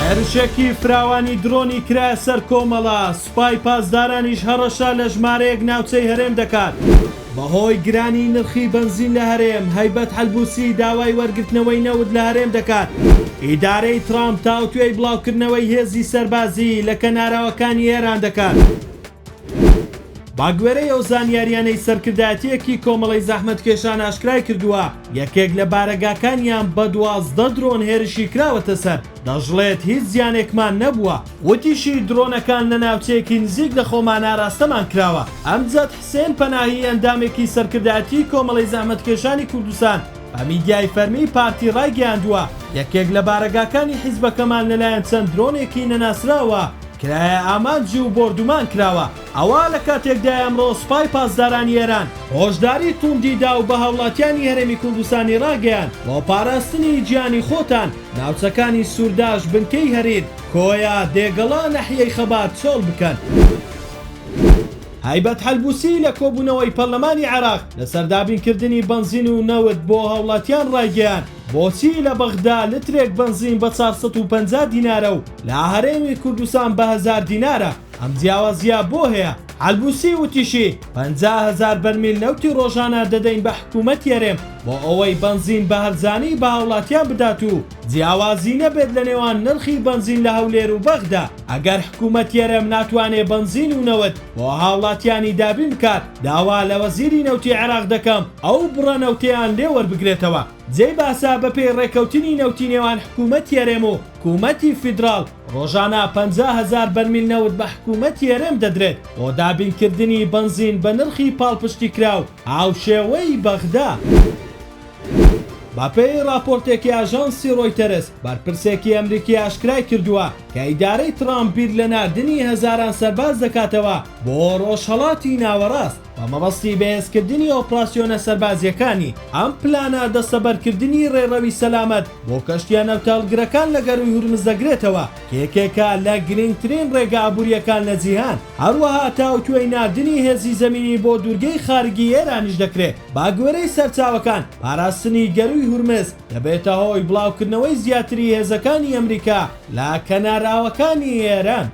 هێرشێکی فراوانی درۆنی کرایە سەر کۆمەڵە، سوپای پاسدارانیش هەڕەشە لە ژمارەیەک ناوچەی هەرێم دەکات. بەهۆی گرانی نرخی بنزین لە هەرێم، هەیبەت حەلبوسی داوای وەرگرتنەوەی نەوت لە هەرێم دەکات. ئیدارەی ترامپ تاوتوێی بڵاوکردنەوەی هێزی سەربازی لە کەناراوەکانی ئێران دەکات. باگوێرەی ئەو زانیاریانەی سەرکردایەتیەکی کۆمەڵی زەحمەتکێشان ئاشکرای کردووە، یەکێک لە بارەگاکانیان بە 12 درۆن هێرشی کراوەتە سەر، دەژڵێت هیچ زیانێکمان نەبووە. وتیشی درۆنەکان لە ناوچەیەکی نزیک لە خۆمان ئاراستەمان کراوە. ئەمجد حسێن پەناهی ئەندامێکی سەرکردایەتی کۆمەڵی زەحمەتکێشانی کوردستان بە میدیای فەرمی پارتی ڕایگەیاندووە یەکێک لە بارەگاکانی حیزبەکەمان لەلایەن چەند درۆنێکی نەناسراوە کرایە ئامانجی و بردومان کراوە. ئەوە لە کاتێکدا ئەمڕۆ سوپای پاسدارانی ئێران هۆشداری توندیدا و بە هاوڵاتیانی هەرێمی کوردستانی ڕاگەیان بۆ پاراستنی گیانی خۆتان ناوچەکانی سوورداش بنکەی هەریر کۆیا دێگەڵا نەحیەی خەبات چۆڵ بکەن. هەیبەت حەلبوسی لە کۆبوونەوەی پەرلەمانی عێراق لە سەردابینکردنی بنزین و نەوت بۆ هاوڵاتیان ڕایگەیان بۆچی لە بەغدا لترێک بنزین بە 450 دینارە و لە هەرێمی کوردستان بە 1000 دینارە. ئەم جیاوازیە بۆ هەیە؟ حەلبوسی وتیشی 50,000 بەرمیل نەوتی ڕۆژانە دەدەین بە حکوومەت هەرێم بۆ ئەوەی بنزین بە هەرزانی بە هاوڵاتیان بدات و جیاوازی نەبێت لە نێوان نرخی بنزین لە هەولێر و بەغدا. ئەگەر حکوومەت هەرێم ناتوانێت بنزین و نەوت بۆ هاوڵاتیانی دابین بکات، داوا لە وەزیری نەوتی عێراق دەکەم ئەو بڕە نەوتیان لێ وەربگرێتەوە. جێی باسا بەپێی ڕێکەوتنی نەوتی نێوان حکوومەتی هەرێم و حکوومەتی فیدراڵ ڕۆژانە 50,000 بەرمیل نەوت بە حکوومەتی هەرێم دەدرێت بۆ دابینکردنی بنزین بە نرخی پاڵپشتی کراو هاوشێوەی بەغدا. باپەی راپۆرتێکی ئاژانسی ڕۆیتەرس بەرپرسێکی ئەمریکی ئاشکرای کردووە کە ئیدارەی ترامپ بیر لە ناردنی هەزاران سەرباز دەکاتەوە بۆ ڕۆژهەڵاتی ناوەڕاست بە مەبەستی بەهێزکردنی ئۆپراسیۆنە سەربازیەکانی. ئەم پلانە دەستەبەرکردنی ڕێڕەوی سەلامەت بۆ کەشتیە نەوتاڵگرەکان لە گەڕووی هورمز دەگرێتەوە کێکێکە لە گرنگترین ڕێگە ئابوووریەکان لە جیهان. هەروەها تاوتوێی ناردنی هێزی زەمینی بۆ دوورگەی خارگی ئێرانیش دەکرێت. باگوێرەی سەرچاوەکان پاراستنی گەڕووی هورمز دەبێتە هۆی بڵاوکردنەوەی زیاتری هێزەکانی ئەمریکا لە کەناراوەکانی ئێران.